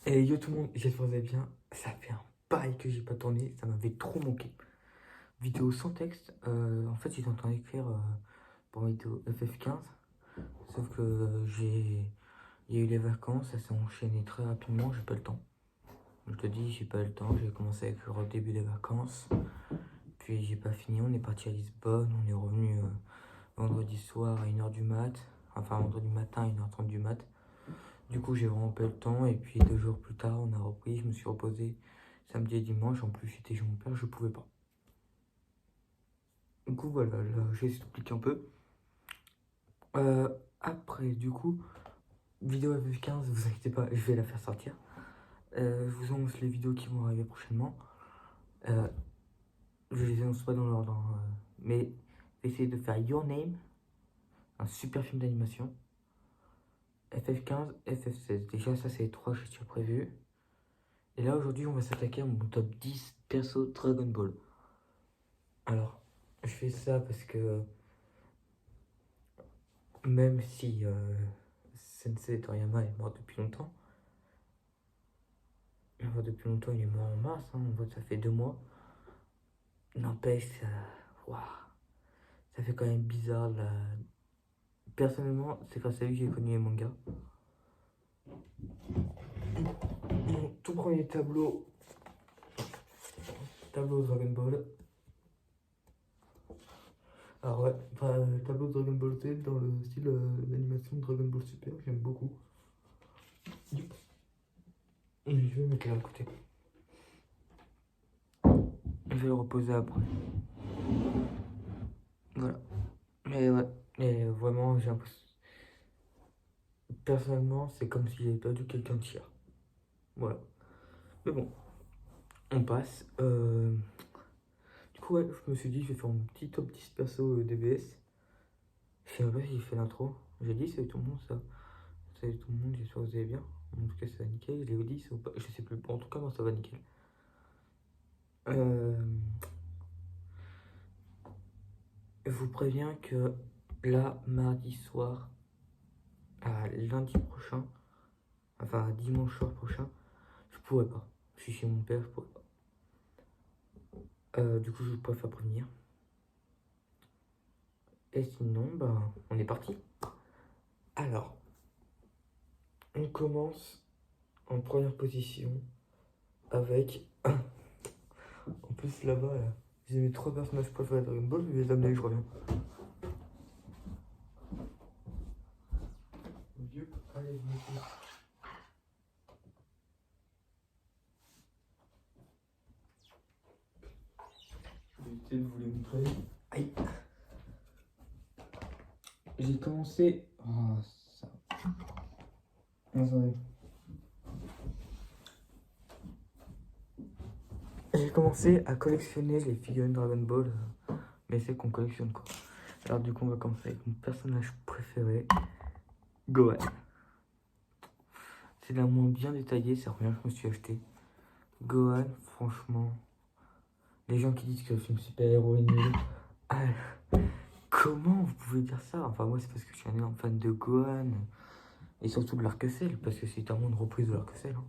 Et yo tout le monde, j'espère que vous allez bien. Ça fait un bail que j'ai pas tourné, ça m'avait trop manqué. Vidéo sans texte, en fait j'étais en train d'écrire pour une vidéo FF15. Sauf que il y a eu les vacances, ça s'est enchaîné très rapidement, j'ai pas le temps. Je te dis, j'ai pas eu le temps, j'ai commencé à écrire au début des vacances. Puis j'ai pas fini, on est parti à Lisbonne, on est revenu vendredi soir à 1h du mat. Enfin vendredi matin à 1h30 du mat. Du coup, j'ai vraiment pas eu le temps. Et puis 2 jours plus tard, on a repris. Je me suis reposé samedi et dimanche. En plus, j'étais chez mon père, je pouvais pas. Du coup, voilà, là, j'ai expliqué un peu. Après, du coup, vidéo FF15, vous inquiétez pas, je vais la faire sortir. Je vous annonce les vidéos qui vont arriver prochainement. Euh, je les annonce pas dans l'ordre, hein, mais essayez de faire Your Name, un super film d'animation. FF15, FF16. Déjà, ça, c'est les trois que j'ai déjà prévus. Et là, aujourd'hui, on va s'attaquer à mon top 10 perso Dragon Ball. Alors, je fais ça parce que même si Sensei Toriyama est mort depuis longtemps, il est mort en mars, hein, on voit que ça fait 2 mois. N'empêche, ouah, ça fait quand même bizarre. Personnellement, c'est grâce à lui que j'ai connu les mangas. Mon tout premier tableau Dragon Ball. Alors ouais, tableau Dragon Ball Z dans le style d'animation de Dragon Ball Super, j'aime beaucoup. Je vais mettre là à côté. Je vais le reposer après. Voilà. Mais ouais, et vraiment, j'ai l'impression. Personnellement, c'est comme si j'avais perdu quelqu'un de cher. Voilà. Mais bon, on passe. Du coup, ouais, je me suis dit, je vais faire un petit top 10 perso DBS. Je sais pas si j'ai fait l'intro. J'ai dit, salut tout le monde, ça. Salut tout le monde, j'espère que vous allez bien. En tout cas, ça va nickel. Je l'ai dit, ou pas. Je sais plus. En tout cas, moi, ça va nickel. Euh, je vous préviens que là, mardi soir, à lundi prochain, enfin, à dimanche soir prochain, je pourrais pas. Je suis chez mon père, je pourrais pas. Du coup, je préfère prévenir. Et sinon, ben, on est parti. Alors, on commence en première position avec. En plus, là-bas, là, j'ai mes 3 personnages préférés de Dragon Ball, je vais les amener, je reviens. Allez, je me suis. Je vais essayer de vous les montrer. Aïe! J'ai commencé. Oh, ça. Attendez. J'ai commencé à collectionner les figurines Dragon Ball, mais c'est qu'on collectionne quoi. Alors, du coup, on va commencer avec mon personnage préféré, Gohan. C'est la moins bien détaillée, c'est rien que je me suis acheté. Gohan, franchement, les gens qui disent que le film super-héros est nul, ah, comment vous pouvez dire ça? Enfin, moi, c'est parce que je suis un énorme fan de Gohan, et surtout de l'Arc-Cell, parce que c'est vraiment une reprise de l'Arc-Cell, hein,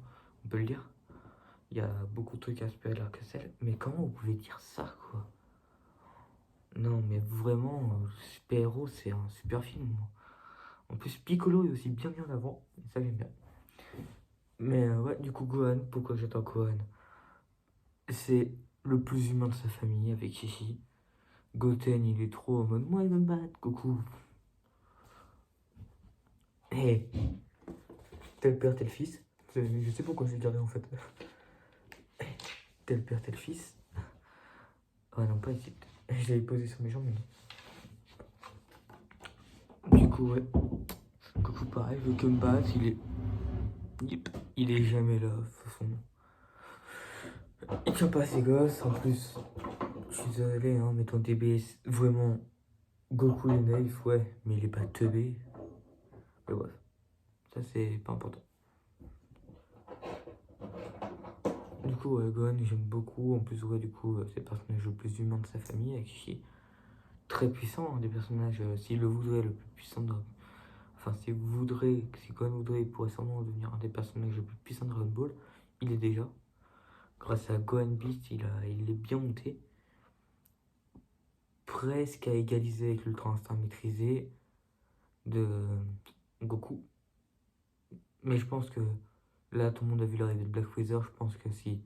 on peut le dire. Il y a beaucoup de trucs inspirés de l'Arc-Cell, mais comment vous pouvez dire ça, quoi? Non, mais vraiment, super-héros, c'est un super film. En plus, Piccolo est aussi bien en avant, et ça j'aime bien. Mais ouais, du coup, Gohan, pourquoi j'attends Gohan? C'est le plus humain de sa famille avec Chichi. Goten, il est trop en mode moi, il va me battre, coucou. Hé, tel père, tel fils. Je sais pourquoi j'ai gardé en fait. Tel père, tel fils. Ah non, pas ici. Je l'avais posé sur mes jambes, mais non. Du coup, ouais. Goku, pareil, veut que me battre, il est. Yep, il est jamais là, de toute façon. Il tient pas à ses gosses, en plus. Je suis désolé, hein, mais ton DBS, vraiment. Goku est naïf, ouais, mais il est pas teubé. Mais bref, ça c'est pas important. Du coup, ouais, Gohan, j'aime beaucoup. En plus, ouais, du coup, c'est le personnage le plus humain de sa famille, avec Chichi. Très puissant, hein, des personnages, s'il le voudrait, le plus puissant de. enfin, si Gohan voudrait, il pourrait sûrement devenir un des personnages les plus puissants de Dragon Ball. Il est déjà. Grâce à Gohan Beast, il est bien monté. Presque à égaliser avec l'Ultra Instinct maîtrisé de Goku. Mais je pense que là, tout le monde a vu l'arrivée de Black Freezer. Je pense que si.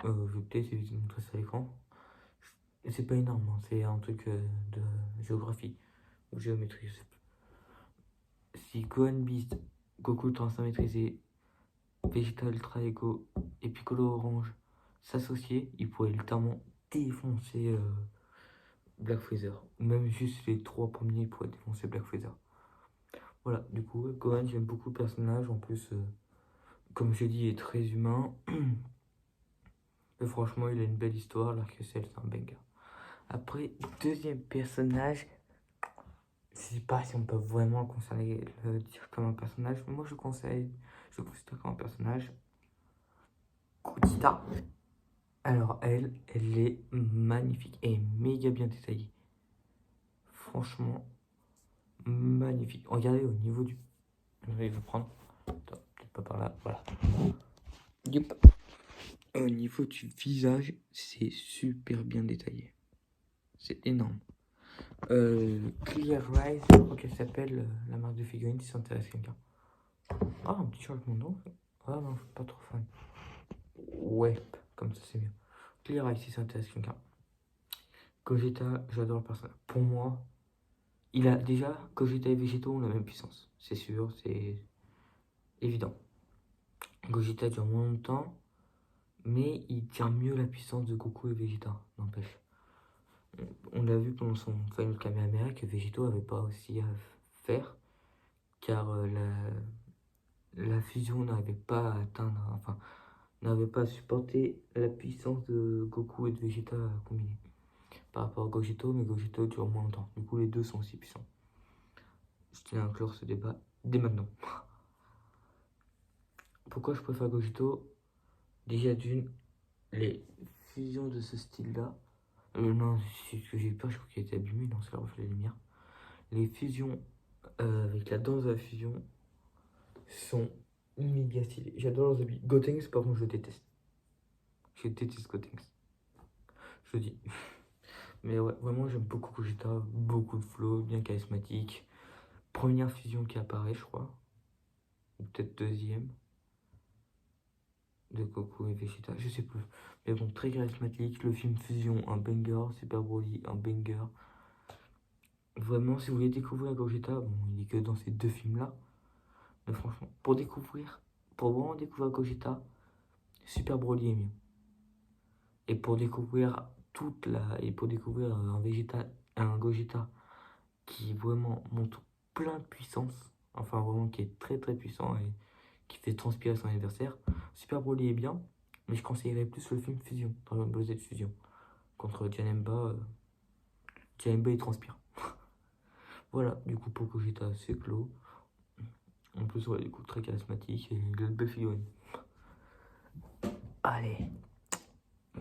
Je vais peut-être éviter de montrer ça à l'écran. C'est pas énorme, hein, c'est un truc de géographie ou géométrie, je sais plus. Si Gohan Beast, Goku Ultra Instinct maîtrisé, Vegeta Ultra Ego et Piccolo Orange s'associer, ils pourraient littéralement défoncer Black Freezer. Ou même juste les 3 premiers pourraient défoncer Black Freezer. Voilà, du coup, Gohan, j'aime beaucoup le personnage. En plus, comme j'ai dit, il est très humain. Et franchement, il a une belle histoire. L'arc-en-ciel, c'est un banger. Après, deuxième personnage, je sais pas si on peut vraiment le dire comme un personnage. Moi, je considère comme un personnage Gogeta. Alors, elle est magnifique et méga bien détaillée. Franchement, magnifique. Regardez au niveau du. Je vais le prendre. Attends, peut-être pas par là. Voilà. Yep. Au niveau du visage, c'est super bien détaillé. C'est énorme. Clear Rise, je crois qu'elle s'appelle la marque de figurines si ça intéresse quelqu'un. Ah, un petit changement de nom. Ah non, je suis pas trop fan. Ouais, comme ça c'est mieux. Clear Rise si ça intéresse quelqu'un. Gogeta, j'adore le personnage. Pour moi, il a déjà Gogeta et Végéto ont la même puissance. C'est sûr, c'est évident. Gogeta dure moins longtemps, mais il tient mieux la puissance de Goku et Vegeta, n'empêche. On l'a vu pendant son Final Kamehameha que Végéto avait pas aussi à faire, car la fusion n'arrivait pas à atteindre, enfin, n'avait pas à supporter la puissance de Goku et de Vegeta combinés. Par rapport à Gogeta, mais Gogeta dure moins longtemps. Du coup, les deux sont aussi puissants. Je tiens à inclure ce débat dès maintenant. Pourquoi je préfère Gogeta? Déjà d'une, les fusions de ce style-là. Non, c'est ce que j'ai eu peur, je crois qu'il était abîmé, non, c'est le reflet de lumière. Les fusions avec la danse de la fusion sont méga stylées. J'adore leurs habits. Gotenks, par contre, je déteste. Je déteste Gotenks. Je le dis. Mais ouais, vraiment, j'aime beaucoup Gogeta. Beaucoup de flow, bien charismatique. Première fusion qui apparaît, je crois. Ou peut-être deuxième. De Goku et Vegeta, je sais plus. Mais bon, très charismatique. Le film Fusion, un banger. Super Broly, un banger. Vraiment, si vous voulez découvrir Gogeta, bon, il est que dans ces deux films-là. Mais franchement, pour vraiment découvrir Gogeta, Super Broly est mieux. Et pour découvrir un Gogeta qui vraiment montre plein de puissance, enfin vraiment qui est très très puissant et qui fait transpirer son adversaire, Super Broly est bien, mais je conseillerais plus le film Fusion, Dragon Ball Z Fusion, contre Janemba. Janemba il transpire. Voilà, du coup pour Gogeta c'est clos. En plus, ouais, du coup très charismatique et il a de belles figurines. Allez,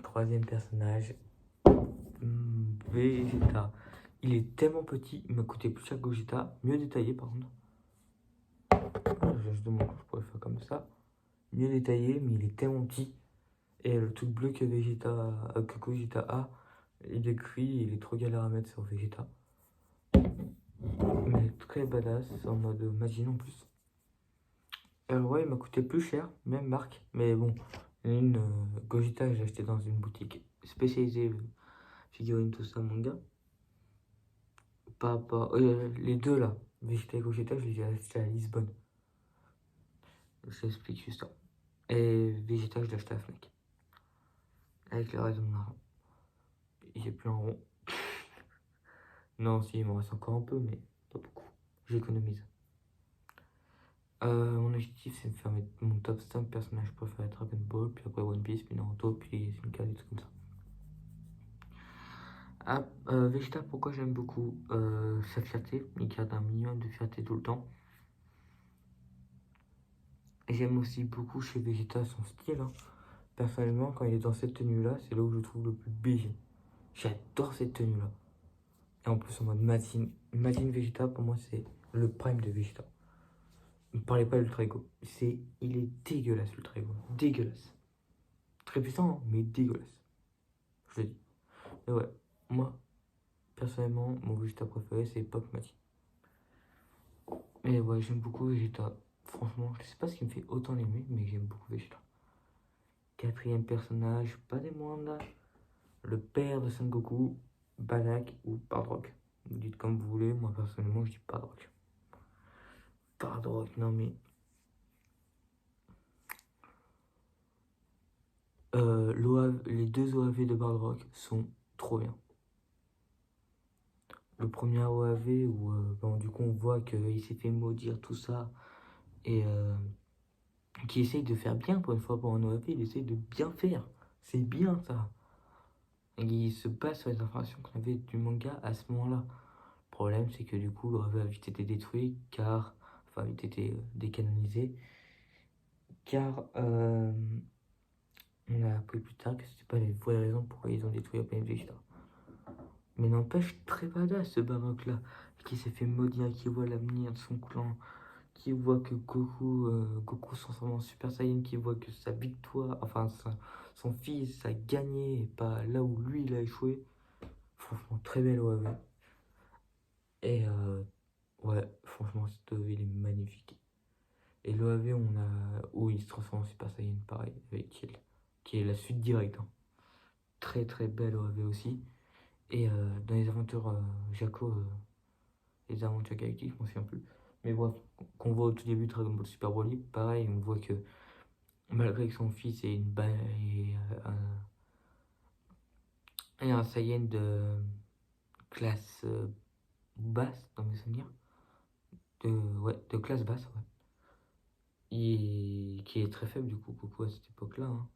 troisième personnage, Vegeta. Il est tellement petit, il m'a coûté plus cher que Gogeta, mieux détaillé par contre. Je demande que je pourrais faire comme ça. Mieux détaillé, mais il est tellement petit. Et le truc bleu que Gogeta a, il est gris, il est trop galère à mettre sur Vegeta. Mais très badass, en mode Majin en plus. Alors ouais, il m'a coûté plus cher, même marque. Mais bon, Gogeta, j'ai acheté dans une boutique spécialisée figurines, tout ça, manga. Les deux là, Vegeta et Gogeta, je les ai achetés à Lisbonne. Je t'explique juste ça. Et Vegeta, je l'ai acheté à Fnac. Avec le reste de mon argent. J'ai plus un rond. Non, si, il m'en reste encore un peu, mais pas beaucoup. J'économise. Mon objectif, c'est de faire mon top 5 personnages préférés Dragon Ball, puis après One Piece, puis Naruto, puis Shinka, des trucs comme ça. Ah, Vegeta, pourquoi j'aime beaucoup sa fierté, il garde un minimum de fierté tout le temps. Et j'aime aussi beaucoup chez Vegeta son style. Hein. Personnellement, quand il est dans cette tenue-là, c'est là où je le trouve le plus BG. J'adore cette tenue-là. Et en plus, en mode Majin Vegeta, pour moi, c'est le prime de Vegeta. Ne parlez pas d'Ultra Ego. Il est dégueulasse, l'Ultra Ego. Dégueulasse. Très puissant, hein, mais dégueulasse. Je le dis. Mais ouais, moi, personnellement, mon Vegeta préféré, c'est Pop Mati. Mais ouais, j'aime beaucoup Vegeta. Franchement, je sais pas ce qui me fait autant l'aimer, mais j'aime beaucoup Vegeta. Quatrième personnage, pas des moindres, le père de Son Goku, Bardock ou Bardock. Vous dites comme vous voulez, moi personnellement je dis Bardock. Bardock, non mais... les deux OAV de Bardock sont trop bien. Le premier OAV où bon, du coup on voit qu'il s'est fait maudire tout ça et qui essaye de faire bien pour une fois pour un OAV, il essaye de bien faire. C'est bien ça. Et il se base sur les informations qu'on avait du manga à ce moment-là. Le problème, c'est que du coup, l'OAV a vite été détruit, enfin, vite été décanonisé, car on a appris plus tard que c'était pas les vraies raisons pourquoi ils ont détruit Open Vegeta. Mais n'empêche, très badass ce Bardock-là, qui s'est fait maudire, qui voit l'avenir de son clan, qui voit que Goku se transforme en Super Saiyan, qui voit que sa victoire, enfin, son fils a gagné, et pas là où lui il a échoué. Franchement, très belle OAV. Et ouais, franchement, cette OAV, il est magnifique. Et l'OAV, où il se transforme en Super Saiyan, pareil, avec Kill, qui est la suite directe. Hein. Très très belle OAV aussi. Et dans les aventures Jaco, les aventures galactiques, je m'en souviens plus. Mais bref, qu'on voit au tout début de Dragon Ball Super Broly, pareil, on voit que malgré que son fils ait un Saiyan de classe basse, dans mes souvenirs, de classe basse, ouais. Qui est très faible du coup, Goku à cette époque-là, hein,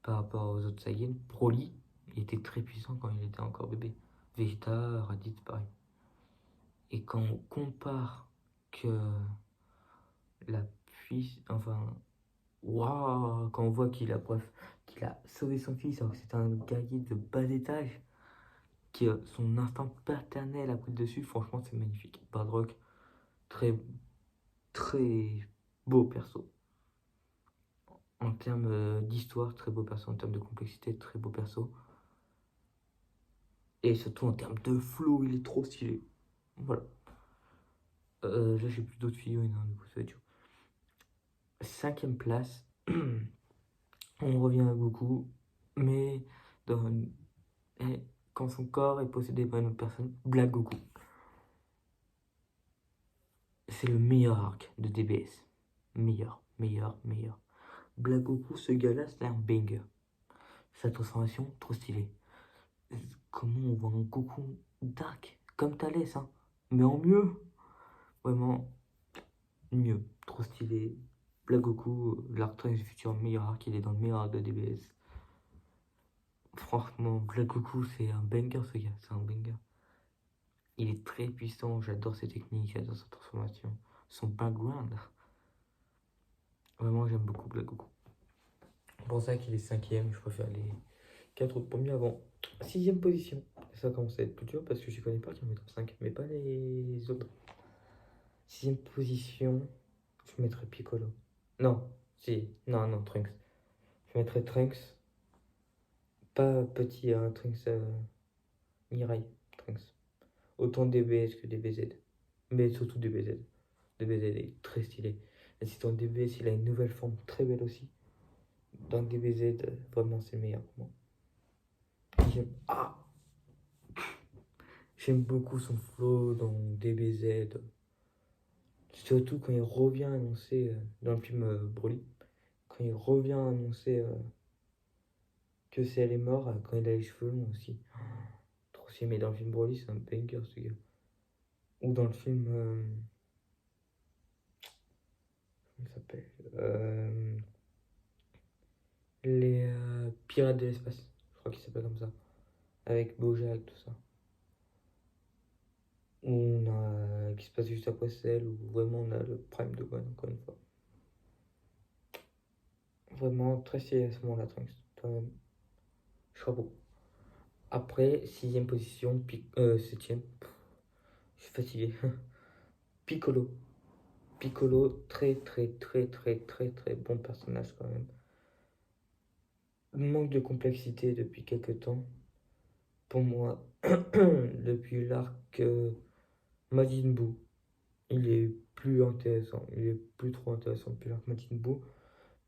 par rapport aux autres Saiyans. Broly, il était très puissant quand il était encore bébé. Vegeta, Raditz, pareil. Et quand on compare que la puissance, enfin, waouh, quand on voit qu'il a sauvé son fils alors que c'était un guerrier de bas étage, que son instinct paternel a pris le dessus, franchement c'est magnifique. Bardock, très très beau perso. En termes d'histoire, très beau perso. En termes de complexité, très beau perso. Et surtout en termes de flow, il est trop stylé. Voilà. Là, j'ai plus d'autres figurines, hein, du coup, ça va être chaud. Cinquième place, on revient à Goku, mais dans quand son corps est possédé par une autre personne, Black Goku. C'est le meilleur arc de DBS. Meilleur, meilleur, meilleur. Black Goku, ce gars-là, c'est un banger. Sa transformation, trop stylée. Comment on voit un Goku dark, comme Thalès, hein, mais en mieux. Vraiment, mieux. Trop stylé. Black Goku, l'arc Trunks du futur, meilleur arc, il est dans le meilleur arc de DBS. Franchement, Black Goku, c'est un banger ce gars, c'est un banger. Il est très puissant, j'adore ses techniques, j'adore sa transformation, son background. Vraiment, j'aime beaucoup Black Goku. C'est pour ça qu'il est cinquième, je préfère les 4 autres premiers avant. Sixième position, ça commence à être plus dur parce que je connais pas qui en met top 5, mais pas les autres. Sixième position, je mettrais Piccolo. Non, si, non, Trunks. Je mettrais Trunks, pas petit, hein, Trunks Mirai, Trunks. Autant DBS que DBZ, mais surtout DBZ. DBZ est très stylé. Et si dans DBS, il a une nouvelle forme très belle aussi. Dans DBZ, vraiment, c'est le meilleur pour moi. Ah, j'aime beaucoup son flow dans DBZ. Surtout quand il revient annoncer dans le film Broly. Quand il revient annoncer que c'est elle est morte, quand il a les cheveux longs aussi. Trop stylé, mais dans le film Broly, c'est un banger ce gars. Ou dans le film. Comment il s'appelle Les Pirates de l'espace. Je crois qu'il s'appelle comme ça. Avec Bojack, tout ça. Où on a. Qui se passe juste après celle où vraiment on a le prime de Gohan, encore une fois. Vraiment très stylé à ce moment-là, Trunks. Toi-même. Chapeau. Après, sixième position, septième. Je suis fatigué. Piccolo. Piccolo, très très très très très très bon personnage quand même. Manque de complexité depuis quelques temps. Pour moi, depuis l'arc Majin Buu, il est plus intéressant. Il est plus trop intéressant depuis l'arc Majin Buu.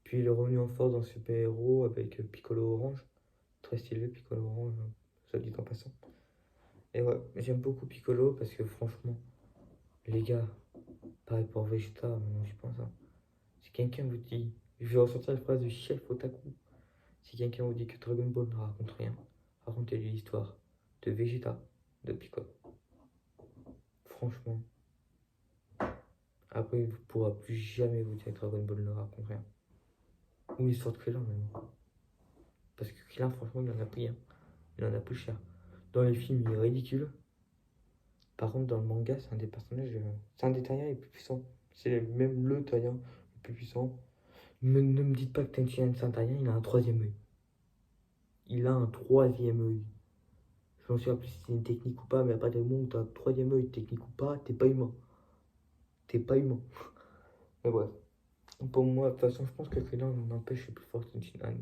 Puis il est revenu en force dans Super Héros avec Piccolo Orange. Très stylé, Piccolo Orange, ça dit en passant. Et ouais, j'aime beaucoup Piccolo parce que franchement, les gars, pareil pour Vegeta, maintenant j'y pense. Hein. Si quelqu'un vous dit, je vais ressortir la phrase du chef Otaku. Si quelqu'un vous dit que Dragon Ball ne raconte rien, racontez-lui l'histoire de Vegeta, de Piccolo. Franchement, après, il ne pourra plus jamais vous dire que Dragon Ball ne raconte rien. Ou l'histoire de Krillin même. Parce que Krillin, franchement, il en a pris un. Il en a plus cher. Dans les films, il est ridicule. Par contre, dans le manga, c'est un des personnages. C'est un des Taïens les plus puissants. C'est même le Taïen le plus puissant. Ne me dites pas que Tenshinhan c'est un Taïen, il a un troisième œil. Il a un troisième œil. Je m'en souviens plus si c'est une technique ou pas, mais à partir du moment où tu as un troisième œil, technique ou pas, t'es pas humain. T'es pas humain. Mais bref. Pour moi, de toute façon, je pense que Krillin n'empêche le plus fort que Tenshinhan.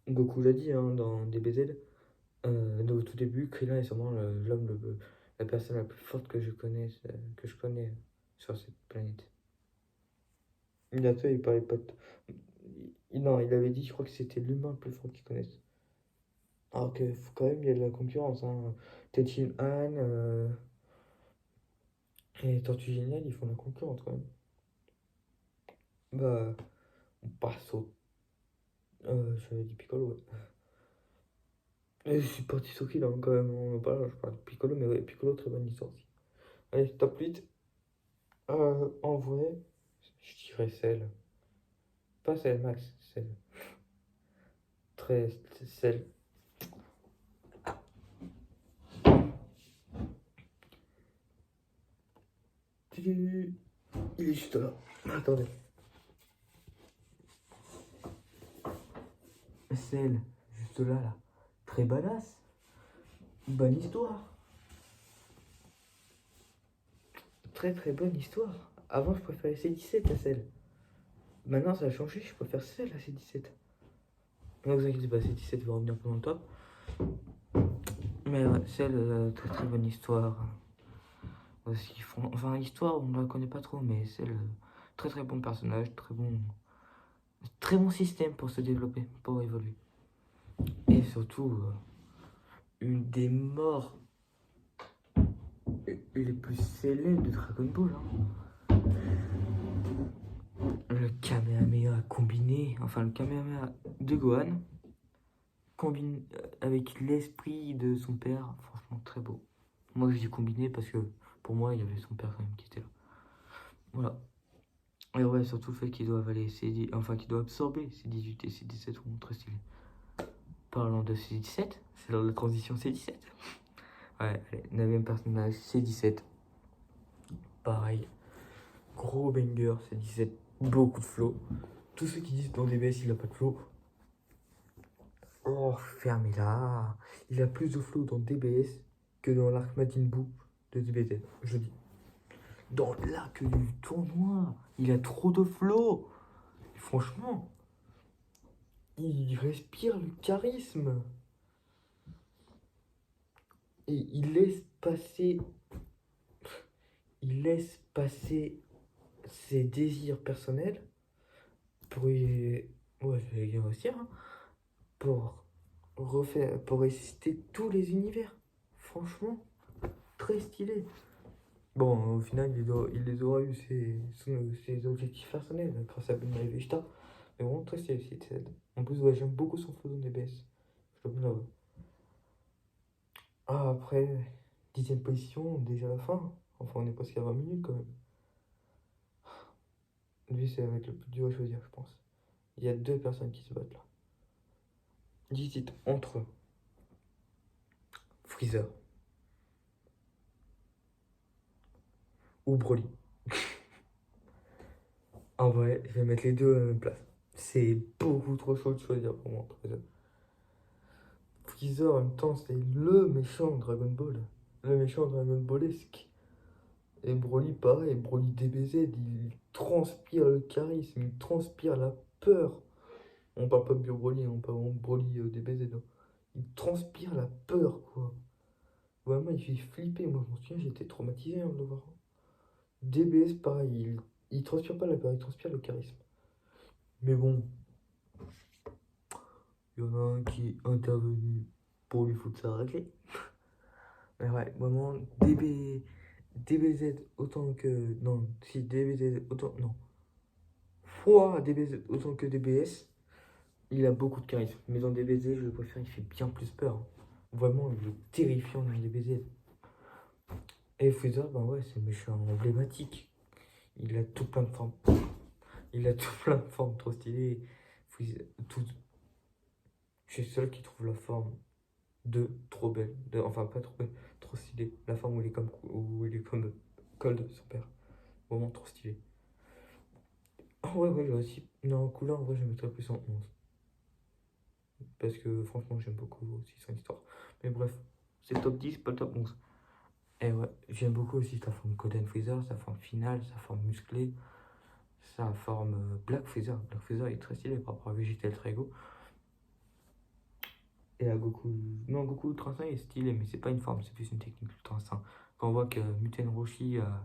Goku l'a dit hein, dans DBZ. Au tout début, Krillin est sûrement la personne la plus forte que je connais sur cette planète. Minato, il parlait pas de... Non, il avait dit, je crois que c'était l'humain le plus fort qu'il connaisse. Alors que quand même, il y a de la concurrence. Hein. Tenshinhan et Tortue Géniale, ils font de la concurrence quand même. Bah, on passe au... j'avais dit Piccolo, ouais. Et je suis parti sur qui là quand même, on en parle, je parle de Piccolo, mais ouais, Piccolo, très bonne histoire aussi. Allez, top 8. En vrai, je dirais celle. Pas celle, Max, celle. Très celle. Il est juste là. Attendez. Celle, juste là, là. Très badass. Bonne histoire. Très très bonne histoire. Avant, je préférais C17 à celle. Maintenant, ça a changé, je préfère celle à C17. Ne vous inquiétez pas, C17 va revenir pendant le top. Mais ouais, celle, très très bonne histoire. Aussi, enfin, l'histoire, on ne la connaît pas trop, mais celle, très très bon personnage, très bon système pour se développer, pour évoluer. Et surtout, une des morts les plus célèbres de Dragon Ball. Hein. Le Kamehameha combiné, enfin le Kamehameha de Gohan, combiné avec l'esprit de son père, franchement très beau. Moi je dis combiné parce que pour moi il y avait son père quand même qui était là. Voilà. Et ouais, surtout le fait qu'il doit avaler qu'il doit absorber ses 18 et ses 17 sont très stylés. Parlant de C17, c'est dans la transition C17. Ouais, allez, 9ème personnage, C17. Pareil, gros banger, C17, beaucoup de flow. Tous ceux qui disent dans DBS il a pas de flow, oh, fermez-la. Il a plus de flow dans DBS que dans l'arc Majin Buu de DBZ, je dis. Dans l'arc du tournoi, il a trop de flow. Franchement, il respire le charisme. Et il laisse passer ses désirs personnels pour y... Ouais, je vais y réussir, hein, pour pour résister tous les univers. Franchement, très stylé. Bon, au final, il les aura eu ses objectifs personnels grâce à Bulma et Vegeta. Mais vraiment, très stylé, c'est. En plus, ouais, j'aime beaucoup son flow dans DBS. Je dois bien l'avouer. Ah, après, 10ème position, déjà la fin. Enfin, on est presque à 20 minutes quand même. Lui, ça va être le plus dur à choisir, je pense. Il y a deux personnes qui se battent là. J'hésite entre Freezer ou Broly. En vrai, je vais mettre les deux à la même place. C'est beaucoup trop chaud de choisir pour moi entre les deux. Freezer, en même temps, c'est le méchant de Dragon Ball. Le méchant Dragon Ballesque. Et Broly, pareil, Broly DBZ, il transpire le charisme, il transpire la peur. On parle pas de Bio Broly, on parle vraiment de Broly DBZ, hein. Il transpire la peur, quoi. Vraiment, il fait flipper. Moi, je m'en souviens, j'étais traumatisé, hein, de le voir. DBS, pareil, il transpire pas la peur, il transpire le charisme. Mais bon, il y en a un qui est intervenu pour lui foutre ça raclée. Mais ouais, vraiment, DBZ autant que. Non, si DBZ autant. Non. Fois DBZ autant que DBS, il a beaucoup de charisme. Mais dans DBZ, je le préfère, il fait bien plus peur. Vraiment, il est terrifiant dans DBZ. Et Freezer, ben ouais, c'est le méchant emblématique. Il a tout plein de formes. Il a tout plein de formes trop stylées. Freezer, tout. Je suis le seul qui trouve la forme de trop belle. Enfin, pas trop belle, trop stylée. La forme où il est comme Cold, son père. Vraiment trop stylé. Ah ouais, ouais, j'ai aussi. Non, Cooler, en vrai, je mettrais plus en 11. Parce que franchement, j'aime beaucoup aussi son histoire. Mais bref, c'est top 10, pas le top 11. Et ouais, j'aime beaucoup aussi sa forme Golden Freezer, sa forme finale, sa forme musclée, sa forme Black Freezer. Black Freezer est très stylé par rapport à Vegeta Ultra Ego. Et à Goku. Non, Goku Ultra Instinct est stylé, mais c'est pas une forme, c'est plus une technique Ultra Instinct. Quand on voit que Muten Roshi a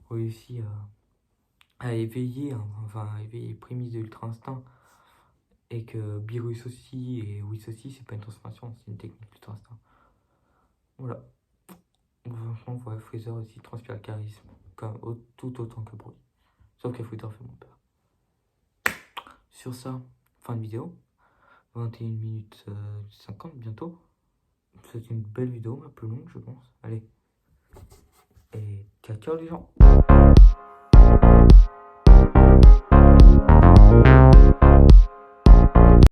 réussi à éveiller, hein, enfin à éveiller les prémices de l'Ultra Instinct, et que Beerus aussi et Whis aussi, c'est pas une transformation, c'est une technique Ultra Instinct. Voilà. Franchement, ouais, Freezer aussi transpire le charisme, tout autant que Broly. Sauf que Freezer fait mon peur. Sur ça, fin de vidéo. 21 minutes 50 bientôt. C'est une belle vidéo, un peu longue, je pense. Allez. Et ciao, ciao les gens.